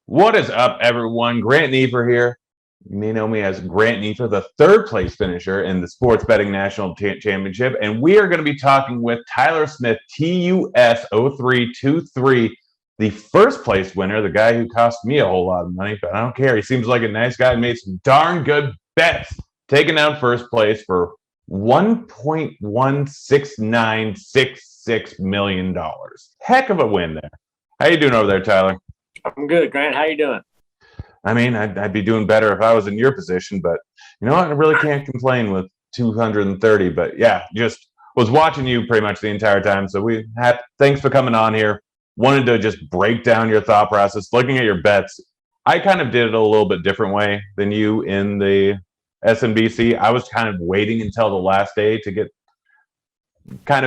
What is up, everyone? Grant Neiffer here. You may know me as Grant Neiffer, the third place finisher in the Sports Betting National Championship. And we are going to be talking with Tyler Smith, TUS0323, the first place winner, the guy who cost me a whole lot of money, but I don't care. He seems like a nice guy, made some darn good bets, taking down first place for $1.16966 million. Heck of a win there. How you doing over there, Tyler? I'm good, Grant. How you doing? I mean, I'd be doing better if I was in your position, but you know what? I really can't complain with 230. But yeah, just was watching you pretty much the entire time. So thanks for coming on here. Wanted to just break down your thought process, looking at your bets. I kind of did it a little bit different way than you in the SNBC. I was kind of waiting until the last day to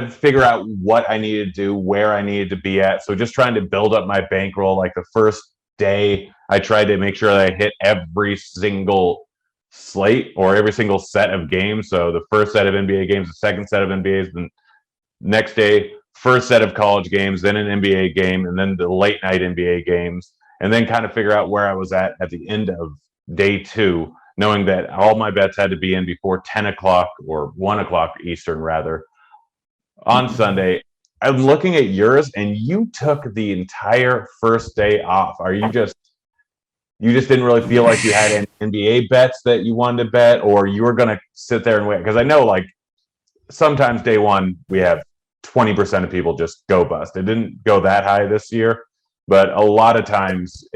figure out what I needed to do, where I needed to be at. So just trying to build up my bankroll. Like the first day, I tried to make sure that I hit every single slate or every single set of games. So the first set of NBA games, the second set of NBAs, the next day, first set of college games, then an NBA game, and then the late night NBA games, and then kind of figure out where I was at the end of day two, knowing that all my bets had to be in before 10 o'clock or 1 o'clock Eastern, rather, on Sunday. I'm looking at yours, and you took the entire first day off. You just didn't really feel like you had any NBA bets that you wanted to bet, or you were going to sit there and wait? Because I know, like, sometimes day one we have 20% of people just go bust. It didn't go that high this year, but a lot of times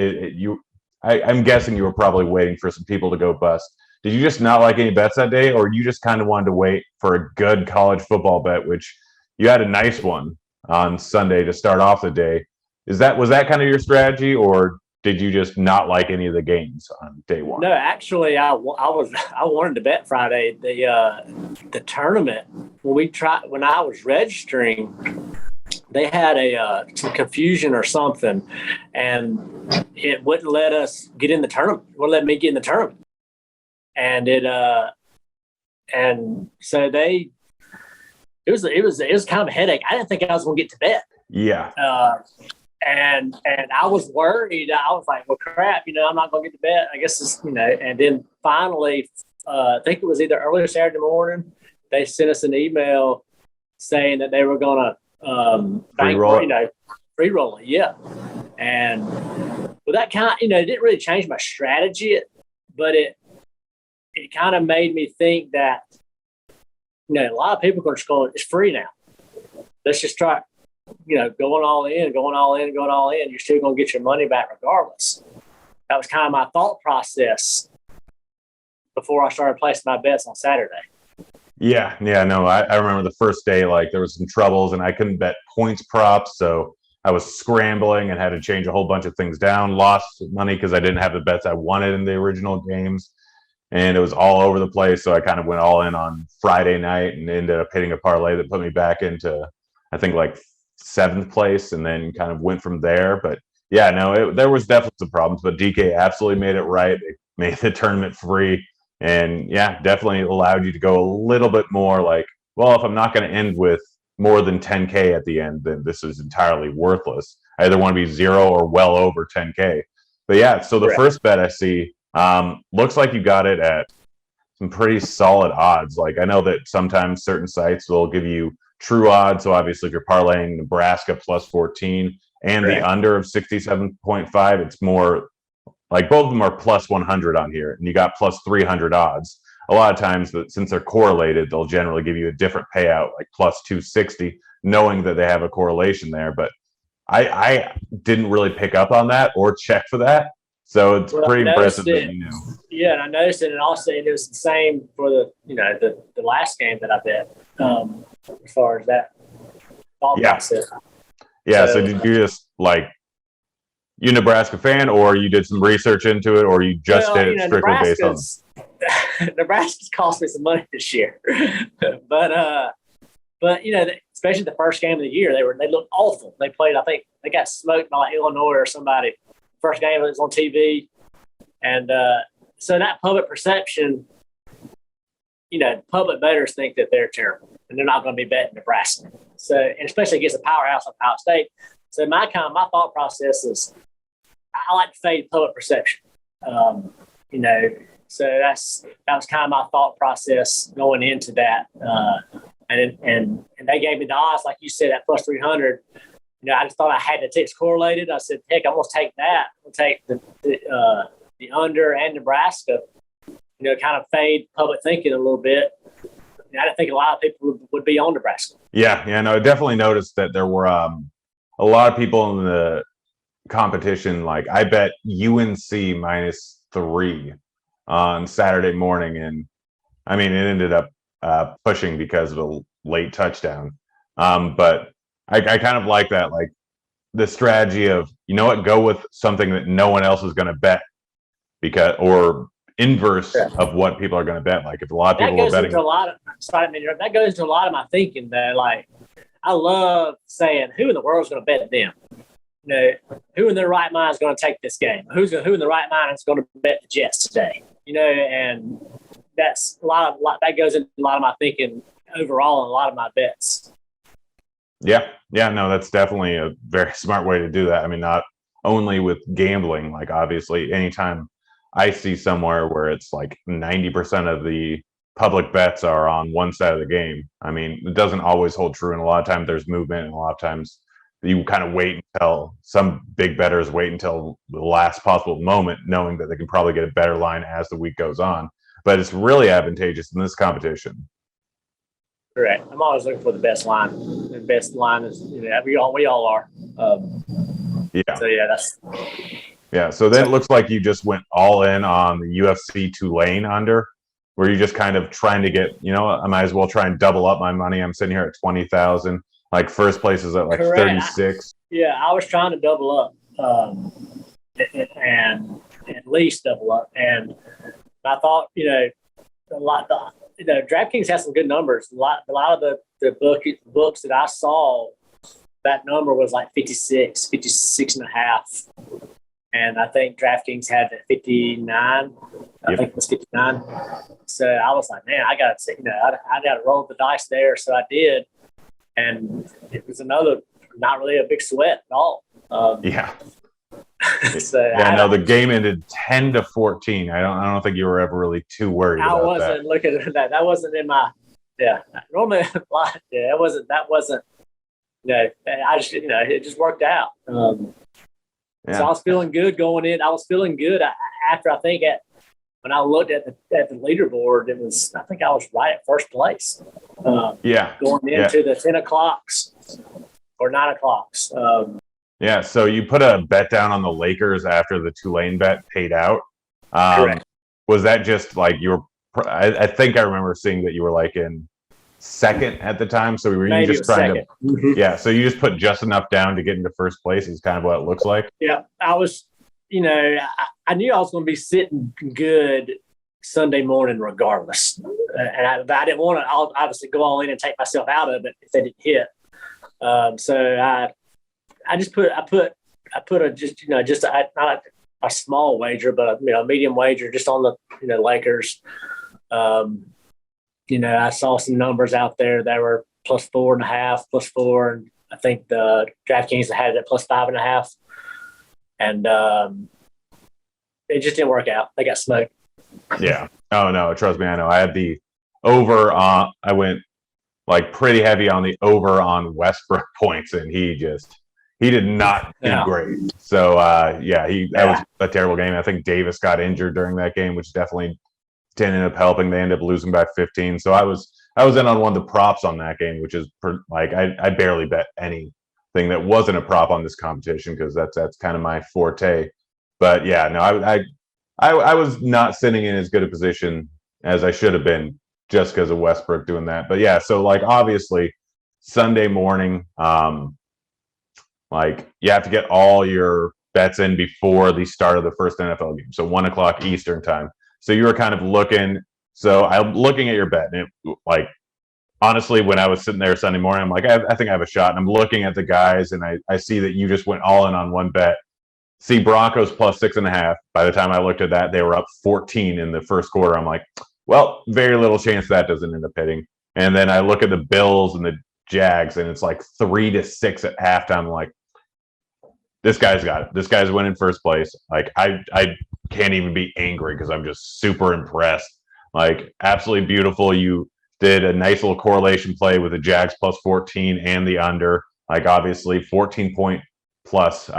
I'm guessing you were probably waiting for some people to go bust. Did you just not like any bets that day, or you just kind of wanted to wait for a good college football bet, which you had a nice one on Sunday to start off the day? Was that kind of your strategy, or did you just not like any of the games on day one? No, actually, I wanted to bet Friday. The tournament when I was registering, they had some confusion or something, and it wouldn't let us get in the tournament. It wouldn't let me get in the tournament, and so it was kind of a headache. I didn't think I was going to get to bet. Yeah. And I was worried. I was like, well, crap, I'm not going to get to bet. I guess it's, and then finally, I think it was either earlier Saturday morning, they sent us an email saying that they were going to free roll it. Yeah. And well, that kind of, it didn't really change my strategy, but it kind of made me think that, a lot of people are just going, it's free now. Let's just try, going all in. You're still going to get your money back regardless. That was kind of my thought process before I started placing my bets on Saturday. Yeah. No, I remember the first day, like there was some troubles and I couldn't bet points props. So I was scrambling and had to change a whole bunch of things down, lost money because I didn't have the bets I wanted in the original games. And it was all over the place. So I kind of went all in on Friday night and ended up hitting a parlay that put me back into, I think, like seventh place, and then kind of went from there. But yeah, no, there was definitely some problems, but DK absolutely made it right. It made the tournament free, and yeah, definitely allowed you to go a little bit more like, well, if I'm not going to end with more than 10K at the end, then this is entirely worthless. I either want to be zero or well over 10K. But yeah, so the first bet I see looks like you got it at some pretty solid odds. Like I know that sometimes certain sites will give you true odds. So obviously if you're parlaying Nebraska plus 14 and the under of 67.5, it's more like both of them are plus 100 on here, and you got plus 300 odds. A lot of times, since they're correlated, they'll generally give you a different payout, like plus 260, knowing that they have a correlation there. But I didn't really pick up on that or check for that. So it's pretty impressive that you knew. Yeah, and I noticed it, and also it was the same for the last game that I bet. As far as that thought process. Yeah. So did you just you Nebraska fan, or you did some reresearch into it, or you just did it strictly based on? Nebraska's cost me some money this year, but especially the first game of the year, they looked awful. They played, I think they got smoked by Illinois or somebody. First game was on TV, and so that public perception, public bettors think that they're terrible and they're not going to be betting Nebraska. So, and especially against a powerhouse like Ohio State. So my thought process is, I like to fade public perception. You know, so that was kind of my thought process going into that. And they gave me the odds, like you said, at plus 300. You know, I just thought I had to take correlated. I said, heck, I'm going to take that. I'm going to take the under and Nebraska. You know, kind of fade public thinking a little bit. I didn't think a lot of people would be on Nebraska. Yeah, no, I definitely noticed that there were a lot of people in the competition. Like, I bet UNC -3 on Saturday morning, and I mean, it ended up pushing because of a late touchdown. But I kind of like that, like the strategy of, you know what, go with something that no one else is going to bet, because, or inverse of what people are going to bet. Like, if a lot of people are betting, that goes into a lot of my thinking. That, like, I love saying, who in the world is going to bet them? You know, who in their right mind is going to take this game? Who in the right mind is going to bet the Jets today? You know, and that's a lot that goes into a lot of my thinking overall, and a lot of my bets. Yeah, no, that's definitely a very smart way to do that. I mean, not only with gambling, like, obviously, anytime I see somewhere where it's like 90% of the public bets are on one side of the game, I mean, it doesn't always hold true. And a lot of times there's movement, and a lot of times you kind of wait until some big bettors wait until the last possible moment, knowing that they can probably get a better line as the week goes on. But it's really advantageous in this competition. Correct. I'm always looking for the best line. The best line is, you know, we all are. Yeah. So So then it looks like you just went all in on the UFC Tulane under, where you just kind of trying to get, you know, I might as well try and double up my money. I'm sitting here at 20,000. Like, first place is at like Correct. 36. I was trying to double up, and at least double up. And I thought, you know, DraftKings has some good numbers. A lot of the books that I saw, that number was like 56 and a half. And I think DraftKings had it at 59. I think it was 59. So I was like, man, I got to, you know, I got to roll the dice there. So I did. And it was not really a big sweat at all. So the game ended 10-14. I don't think you were ever really too worried about that. I wasn't looking at that. That wasn't in my normally that wasn't I just, you know, it just worked out. So I was feeling good going in. I was feeling good after, I think, when I looked at the leaderboard, I think I was right at first place. Going into the 10 o'clocks or 9 o'clocks. So you put a bet down on the Lakers after the Tulane bet paid out. Correct. Was that just like you were? I think I remember seeing that you were like in second at the time. So were you just trying to? Mm-hmm. So you just put just enough down to get into first place is kind of what it looks like. Yeah, I was. You know, I knew I was going to be sitting good Sunday morning regardless, and I didn't want to obviously go all in and take myself out of it if they didn't hit. So I just put not a small wager, but a medium wager just on the Lakers. I saw some numbers out there that were plus 4.5, plus 4, and I think the DraftKings had it at plus 5.5. And it just didn't work out. They got smoked. Yeah. Oh, no. Trust me, I know. I had the over on – I went like pretty heavy on the over on Westbrook points, and he did not do great. So, that was a terrible game. I think Davis got injured during that game, which definitely didn't end up helping. They ended up losing by 15. So I was in on one of the props on that game, which is like I barely bet any thing that wasn't a prop on this competition because that's kind of my forte. But I was not sitting in as good a position as I should have been just because of Westbrook doing that. But so like obviously Sunday morning, like you have to get all your bets in before the start of the first NFL game. So 1 o'clock Eastern time. So you were kind of looking. So I'm looking at your bet, and it, like, honestly, when I was sitting there Sunday morning, I'm like, I think I have a shot. And I'm looking at the guys, and I see that you just went all in on one bet. See Broncos plus 6.5. By the time I looked at that, they were up 14 in the first quarter. I'm like, well, very little chance that doesn't end up hitting. And then I look at the Bills and the Jags, and it's like 3-6 at halftime. I'm like, this guy's got it. This guy's winning first place. Like I can't even be angry because I'm just super impressed. Like absolutely beautiful. You did a nice little correlation play with the Jags plus 14 and the under. Like obviously 14-point plus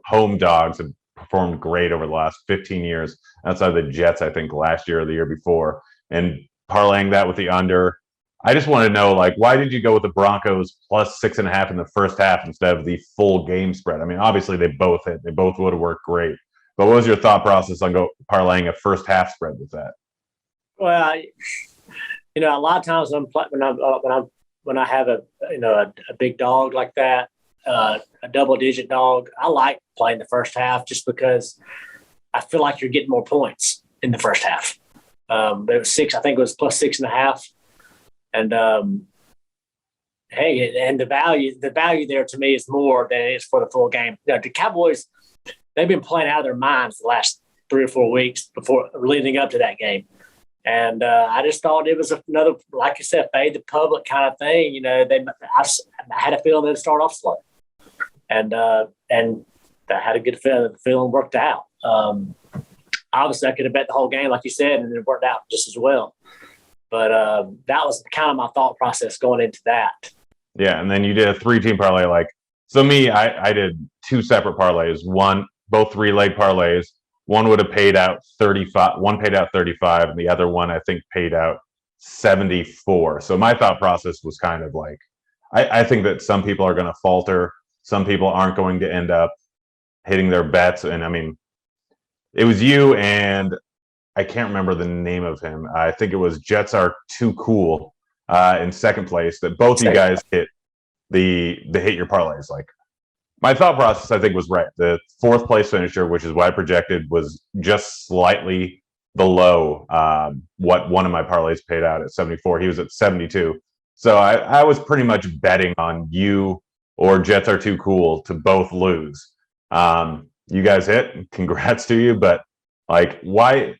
home dogs have performed great over the last 15 years outside of the Jets, I think last year or the year before. And parlaying that with the under. I just want to know, like, why did you go with the Broncos plus 6.5 in the first half instead of the full game spread? I mean, obviously they both hit. They both would have worked great. But what was your thought process on parlaying a first half spread with that? Well, a lot of times when I have a big dog like that, a double digit dog, I like playing the first half just because I feel like you're getting more points in the first half. It was 6, I think it was plus 6.5. And the value there to me is more than it is for the full game. The Cowboys, they've been playing out of their minds the last 3 or 4 weeks before leading up to that game. And I just thought it was another, like you said, fade the public kind of thing. I had a feeling they'd start off slow, and I had a good feeling the feeling worked out. Obviously, I could have bet the whole game, like you said, and it worked out just as well. But that was kind of my thought process going into that. Yeah, and then you did a 3-team parlay. Like, so me, I did 2 separate parlays. Both 3-leg parlays. One would have paid out 35. One paid out 35, and the other one I think paid out 74. So my thought process was kind of like, I think that some people are going to falter. Some people aren't going to end up hitting their bets. And I mean, it was you and I can't remember the name of him. I think it was Jets Are Too Cool in second place. That both of you guys hit the hit your parlays. Like, my thought process, I think, was right. The 4th place finisher, which is what I projected, was just slightly below what one of my parlays paid out at 74. He was at 72. So I was pretty much betting on you or Jets Are Too Cool to both lose. You guys hit. Congrats to you. But, like, why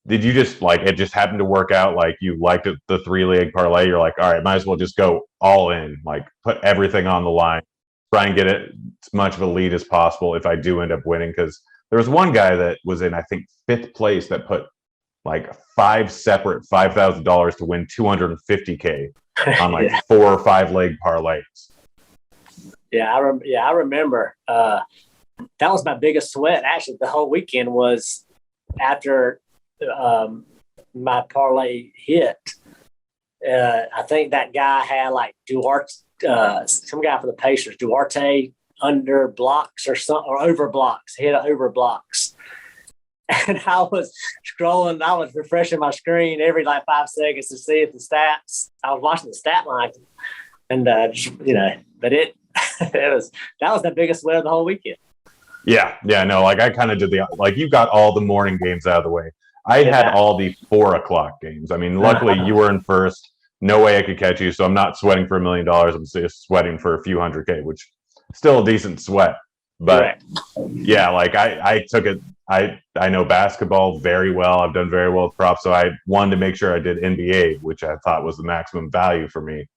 did you just, like, it just happened to work out? Like, you liked it, the 3-leg parlay. You're like, all right, might as well just go all in. Like, put everything on the line. Try and get it as much of a lead as possible if I do end up winning. Because there was one guy that was in, I think, 5th place that put like 5 separate $5,000 to win $250K on like 4 or 5-leg parlays. Yeah, I remember. That was my biggest sweat. Actually, the whole weekend was after my parlay hit. I think that guy had like Duarte. Some guy for the Pacers, Duarte, under blocks or something, or over blocks. He hit over blocks. And I was scrolling, I was refreshing my screen every like 5 seconds to see if the stats. I was watching the stat line, and but it that was the biggest win of the whole weekend. Yeah, no, like I kind of did you got all the morning games out of the way. I had all the 4 o'clock games. I mean, luckily you were in first. No way I could catch you, so I'm not sweating for $1 million. I'm just sweating for a few $100K, which still a decent sweat. But yeah, like I took it. I know basketball very well. I've done very well with props, so I wanted to make sure I did NBA, which I thought was the maximum value for me.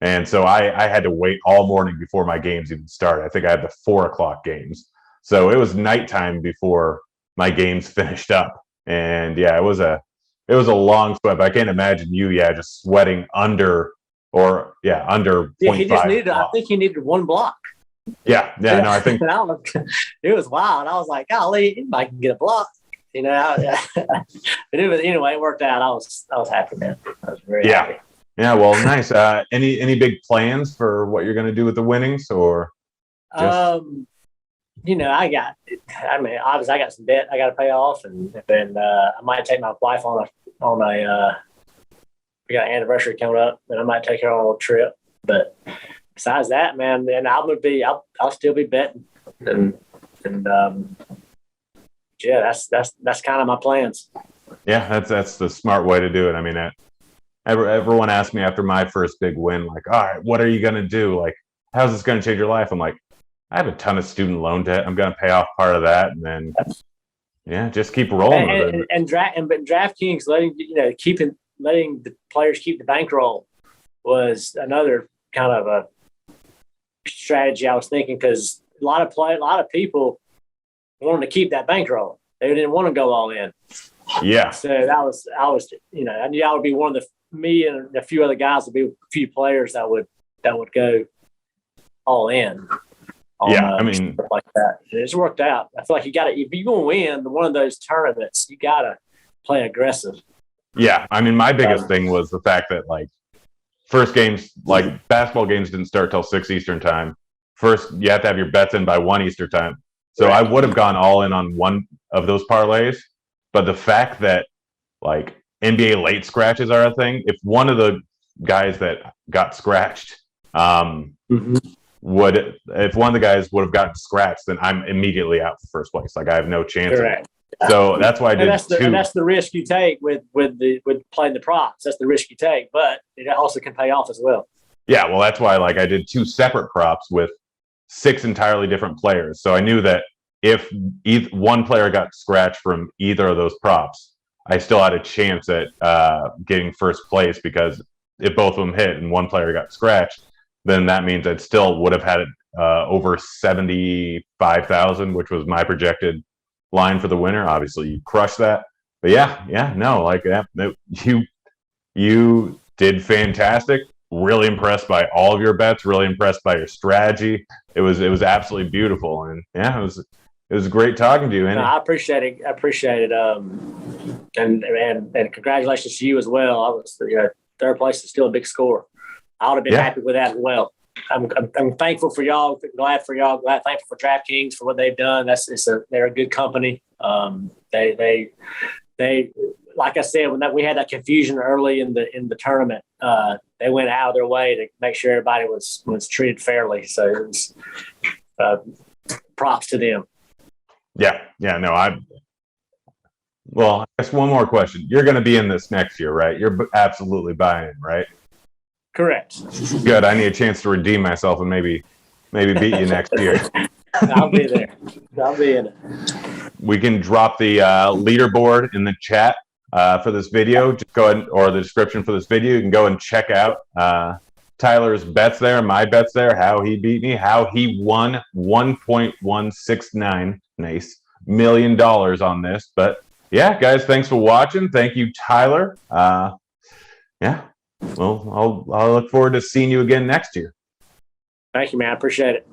And so I had to wait all morning before my games even started. I think I had the 4 o'clock games, so it was nighttime before my games finished up. And yeah, it was a long sweat, but I can't imagine you, just sweating under 0.5. Yeah, he just needed. I think he needed 1 block. Yeah. No, I think it was wild. I was like, golly, anybody can get a block, But anyway, it worked out. I was happy, man. I was very happy. Yeah. Well, nice. Any big plans for what you're going to do with the winnings, or? Just... obviously I got some debt I got to pay off, and then I might take my wife on a we got an anniversary coming up, and I might take her on a little trip. But besides that, man, then I'll still be betting, and that's kind of my plans. Yeah, that's the smart way to do it. I mean, everyone asked me after my first big win, like, all right, what are you gonna do? Like, how's this gonna change your life? I'm like, I have a ton of student loan debt. I'm going to pay off part of that, and then, just keep rolling with it. And DraftKings letting the players keep the bankroll was another kind of a strategy I was thinking, because a lot of people wanted to keep that bankroll. They didn't want to go all in. Yeah. So I was, I knew I would be one of me and a few other guys would be a few players that would go all in. Yeah, I mean, stuff like that. And it's worked out. I feel like you got to, if you're going to win one of those tournaments, you got to play aggressive. Yeah, I mean, my biggest thing was the fact that first games, basketball games didn't start till 6 Eastern time. First, you have to have your bets in by 1 Eastern time. So I would have gone all in on one of those parlays, but the fact that NBA late scratches are a thing, if one of the guys that got scratched if one of the guys would have gotten scratched, then I'm immediately out for first place. I have no chance. Correct. So that's why I did two. And that's the risk you take with playing the props. That's the risk you take, but it also can pay off as well. Yeah, well, that's why I did two separate props with 6 entirely different players. So I knew that if one player got scratched from either of those props, I still had a chance at getting first place, because if both of them hit and one player got scratched, then that means I still would have had over 75,000, which was my projected line for the winner. Obviously, you crushed that. But you did fantastic. Really impressed by all of your bets. Really impressed by your strategy. It was absolutely beautiful, and it was great talking to you. No, I appreciate it. And congratulations to you as well. I was third place is still a big score. I would have been happy with that as well. I'm thankful for y'all. Glad for y'all. Thankful for DraftKings for what they've done. They're a good company. They like I said, when we had that confusion early in the tournament, they went out of their way to make sure everybody was treated fairly. So it was props to them. Yeah. No, I guess one more question. You're going to be in this next year, right? You're absolutely buying, right? Correct. Good. I need a chance to redeem myself and maybe beat you next year. I'll be there. I'll be in it. We can drop the leaderboard in the chat for this video. Just go ahead, or the description for this video. You can go and check out Tyler's bets there, my bets there, how he beat me, how he won $1.169 million on this. But yeah, guys, thanks for watching. Thank you, Tyler. Well, I'll look forward to seeing you again next year. Thank you, man. I appreciate it.